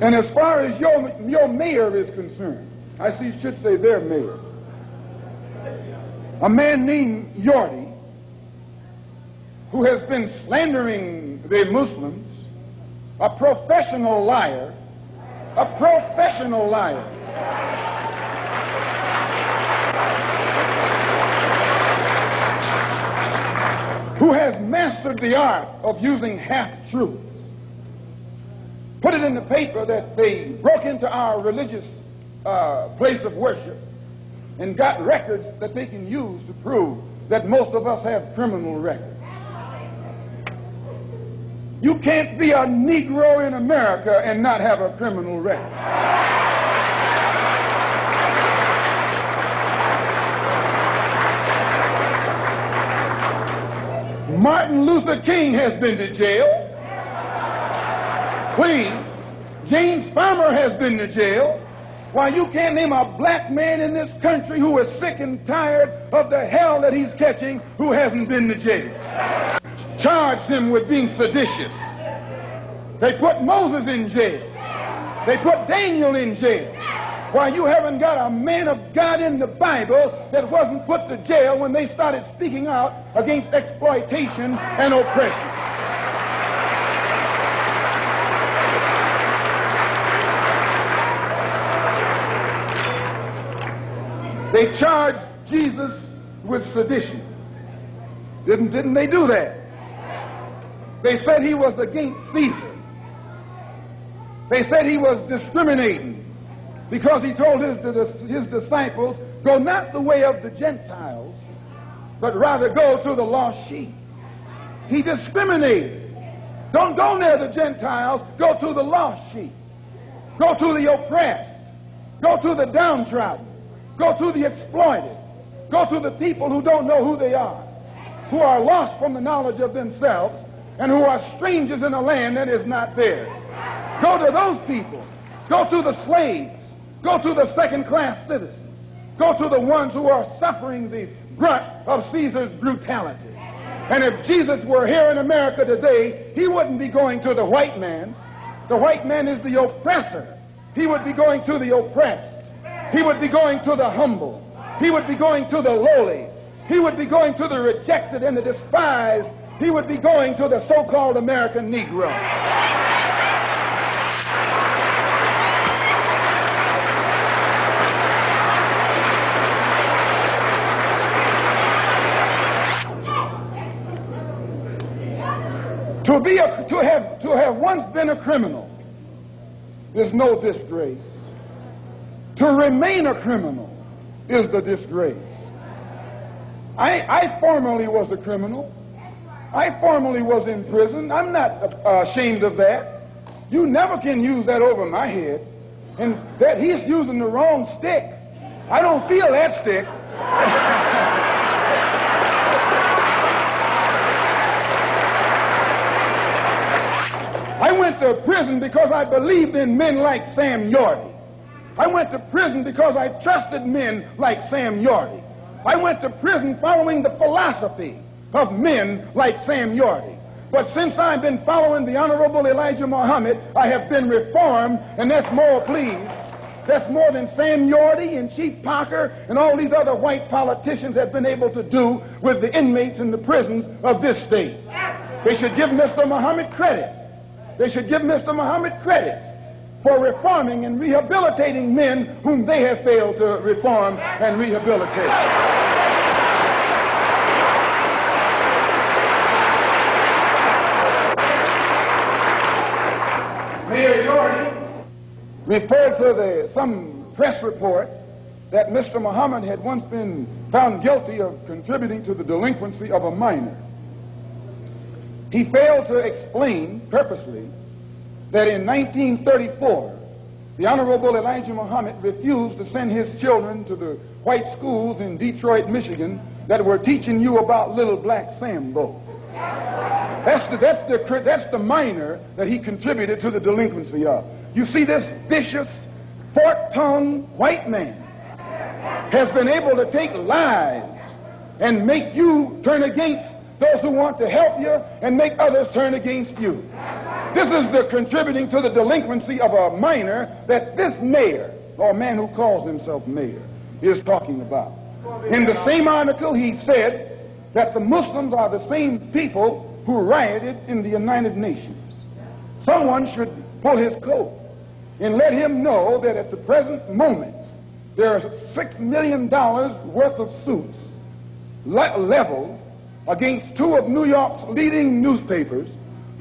And as far as your mayor is concerned, I see you should say their mayor, a man named Yorty, who has been slandering the Muslims, a professional liar, a professional liar. Who has mastered the art of using half-truths. Put it in the paper that they broke into our religious place of worship and got records that they can use to prove that most of us have criminal records. You can't be a Negro in America and not have a criminal record. Martin Luther King has been to jail. Clean. James Farmer has been to jail. Why, you can't name a black man in this country who is sick and tired of the hell that he's catching who hasn't been to jail. Charged him with being seditious. They put Moses in jail. They put Daniel in jail. Why, you haven't got a man of God in the Bible that wasn't put to jail when they started speaking out against exploitation and oppression. They charged Jesus with sedition. Didn't they do that? They said he was against Caesar. They said he was discriminating because he told his disciples, go not the way of the Gentiles, but rather go to the lost sheep. He discriminated. Don't go near the Gentiles, go to the lost sheep. Go to the oppressed. Go to the downtrodden. Go to the exploited. Go to the people who don't know who they are, who are lost from the knowledge of themselves, and who are strangers in a land that is not theirs. Go to those people. Go to the slaves. Go to the second-class citizens. Go to the ones who are suffering the brunt of Caesar's brutality. And if Jesus were here in America today, he wouldn't be going to the white man. The white man is the oppressor. He would be going to the oppressed. He would be going to the humble. He would be going to the lowly. He would be going to the rejected and the despised. He would be going to the so-called American Negro. To have once been a criminal is no disgrace. To remain a criminal is the disgrace. I formerly was a criminal. I formerly was in prison. I'm not ashamed of that. You never can use that over my head. And that he's using the wrong stick. I don't feel that stick. I went to prison because I believed in men like Sam Yorty. I went to prison because I trusted men like Sam Yorty. I went to prison following the philosophy of men like Sam Yorty. But since I've been following the Honorable Elijah Muhammad, I have been reformed, and that's more, please. That's more than Sam Yorty and Chief Parker and all these other white politicians have been able to do with the inmates in the prisons of this state. They should give Mr. Muhammad credit. They should give Mr. Muhammad credit for reforming and rehabilitating men whom they have failed to reform and rehabilitate. Mayor Yorty referred to some press report that Mr. Muhammad had once been found guilty of contributing to the delinquency of a minor. He failed to explain purposely that in 1934, the Honorable Elijah Muhammad refused to send his children to the white schools in Detroit, Michigan that were teaching you about little black Sambo. That's the minor that he contributed to the delinquency of. You see, this vicious, fork-tongued white man has been able to take lies and make you turn against those who want to help you and make others turn against you. This is the contributing to the delinquency of a minor that this mayor, or man who calls himself mayor, is talking about. In the same article, he said that the Muslims are the same people who rioted in the United Nations. Someone should pull his coat and let him know that at the present moment, there are $6 million worth of suits leveled against two of New York's leading newspapers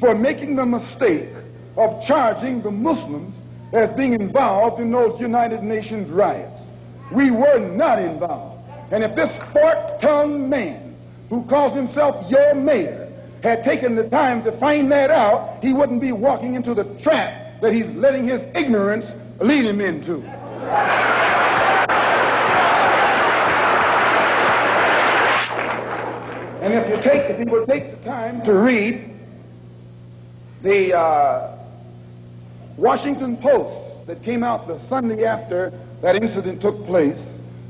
for making the mistake of charging the Muslims as being involved in those United Nations riots. We were not involved. And if this fork-tongued man who calls himself your mayor had taken the time to find that out, he wouldn't be walking into the trap that he's letting his ignorance lead him into. And if he would take the time to read the Washington Post that came out the Sunday after that incident took place,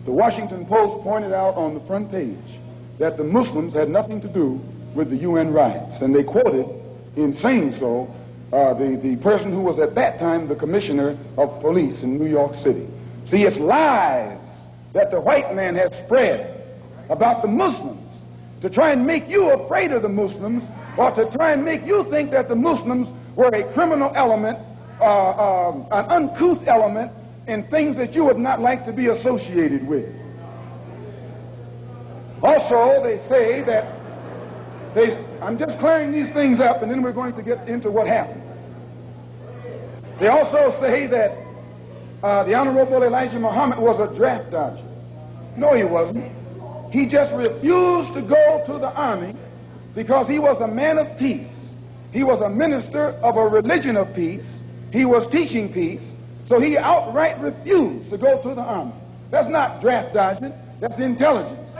the Washington Post pointed out on the front page that the Muslims had nothing to do with the UN riots. And they quoted, in saying so, the person who was at that time the commissioner of police in New York City. See, it's lies that the white man has spread about the Muslims to try and make you afraid of the Muslims, or to try and make you think that the Muslims were a criminal element, an uncouth element, in things that you would not like to be associated with. Also, they say that I'm just clearing these things up, and then we're going to get into what happened. They also say that the Honorable Elijah Muhammad was a draft dodger. No, he wasn't. He just refused to go to the army because he was a man of peace. He was a minister of a religion of peace. He was teaching peace. So he outright refused to go to the army. That's not draft dodging. That's intelligence.